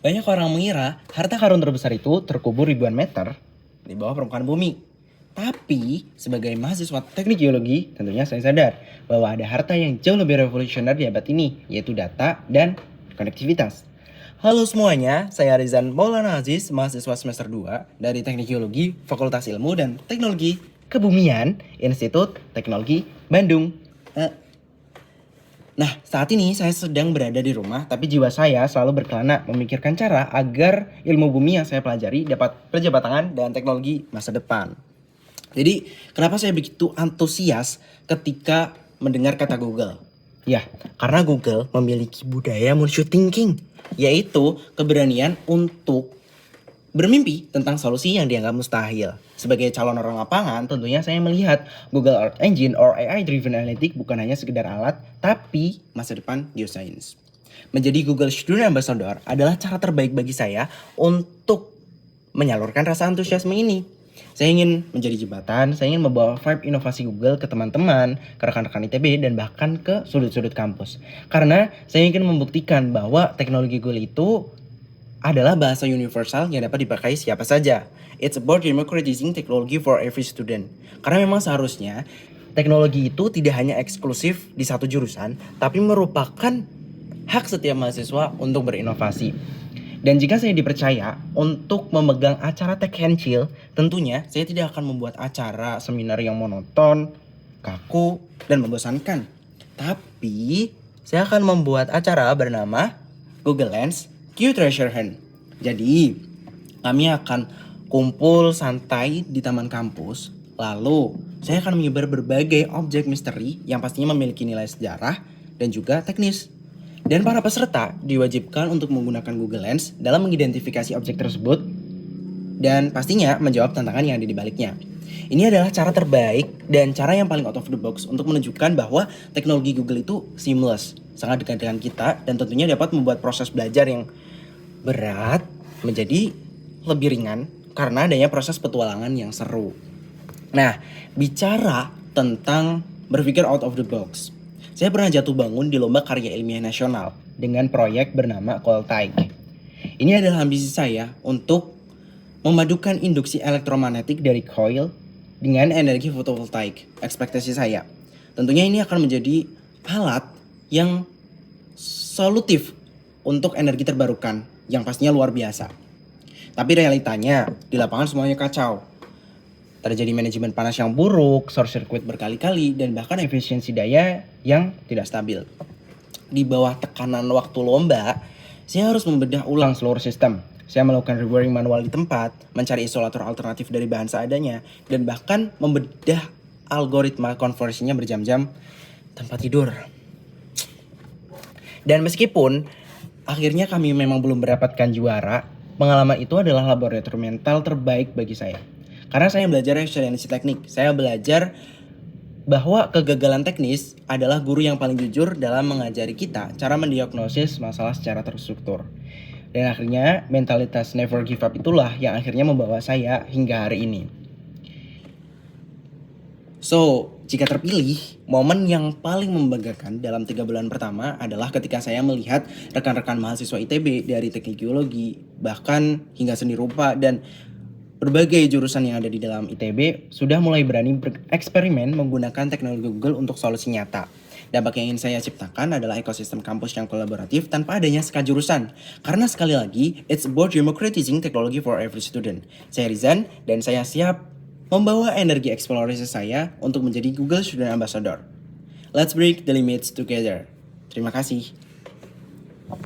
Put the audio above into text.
Banyak orang mengira harta karun terbesar itu terkubur ribuan meter di bawah permukaan bumi. Tapi sebagai mahasiswa teknik geologi, tentunya saya sadar bahwa ada harta yang jauh lebih revolusioner di abad ini, yaitu data dan konektivitas. Halo semuanya, saya Rizan Maulana Aziz, mahasiswa semester 2 dari Teknik Geologi, Fakultas Ilmu dan Teknologi Kebumian, Institut Teknologi Bandung. Nah, saat ini saya sedang berada di rumah, tapi jiwa saya selalu berkelana memikirkan cara agar ilmu bumi yang saya pelajari dapat berjabat tangan dan teknologi masa depan. Jadi, kenapa saya begitu antusias ketika mendengar kata Google? Ya, karena Google memiliki budaya moonshot thinking, yaitu keberanian untuk bermimpi tentang solusi yang dianggap mustahil. Sebagai calon orang lapangan, tentunya saya melihat Google Earth Engine or AI Driven Analytics bukan hanya sekedar alat, tapi masa depan geoscience. Menjadi Google Student Ambassador adalah cara terbaik bagi saya untuk menyalurkan rasa antusiasme ini. Saya ingin menjadi jembatan, saya ingin membawa vibe inovasi Google ke teman-teman, ke rekan-rekan ITB, dan bahkan ke sudut-sudut kampus. Karena saya ingin membuktikan bahwa teknologi Google itu adalah bahasa universal yang dapat dipakai siapa saja. It's about democratizing technology for every student. Karena memang seharusnya teknologi itu tidak hanya eksklusif di satu jurusan, tapi merupakan hak setiap mahasiswa untuk berinovasi. Dan jika saya dipercaya untuk memegang acara Tech and Chill, tentunya saya tidak akan membuat acara seminar yang monoton, kaku, dan membosankan. Tapi saya akan membuat acara bernama Google Lens Q Treasure Hunt. Jadi, kami akan kumpul santai di taman kampus. Lalu, saya akan menyebar berbagai objek misteri yang pastinya memiliki nilai sejarah dan juga teknis. Dan para peserta diwajibkan untuk menggunakan Google Lens dalam mengidentifikasi objek tersebut dan pastinya menjawab tantangan yang ada di baliknya. Ini adalah cara terbaik dan cara yang paling out of the box untuk menunjukkan bahwa teknologi Google itu seamless, sangat dekat dengan kita, dan tentunya dapat membuat proses belajar yang berat menjadi lebih ringan karena adanya proses petualangan yang seru. Nah, bicara tentang berpikir out of the box, saya pernah jatuh bangun di lomba karya ilmiah nasional dengan proyek bernama Coiltype. Ini adalah ambisi saya untuk memadukan induksi elektromagnetik dari coil dengan energi fotovoltaik. Ekspektasi saya, tentunya ini akan menjadi alat yang solutif untuk energi terbarukan yang pastinya luar biasa. Tapi realitanya di lapangan semuanya kacau. Terjadi manajemen panas yang buruk, short circuit berkali-kali, dan bahkan efisiensi daya yang tidak stabil. Di bawah tekanan waktu lomba, saya harus membedah ulang seluruh sistem. Saya melakukan rewiring manual di tempat, mencari isolator alternatif dari bahan seadanya, dan bahkan membedah algoritma konversinya berjam-jam tanpa tidur. Dan meskipun akhirnya kami memang belum mendapatkan juara, pengalaman itu adalah laboratorium mental terbaik bagi saya. Karena saya belajar efisiensi teknik, saya belajar bahwa kegagalan teknis adalah guru yang paling jujur dalam mengajari kita cara mendiagnosis masalah secara terstruktur. Dan akhirnya mentalitas never give up itulah yang akhirnya membawa saya hingga hari ini. So, jika terpilih, momen yang paling membanggakan dalam 3 bulan pertama adalah ketika saya melihat rekan-rekan mahasiswa ITB dari teknik geologi, bahkan hingga seni rupa dan berbagai jurusan yang ada di dalam ITB sudah mulai berani bereksperimen menggunakan teknologi Google untuk solusi nyata. Dampak yang ingin saya ciptakan adalah ekosistem kampus yang kolaboratif tanpa adanya sekat jurusan. Karena sekali lagi, it's about democratizing technology for every student. Saya Rizan dan saya siap membawa energi eksplorasi saya untuk menjadi Google Student Ambassador. Let's break the limits together. Terima kasih.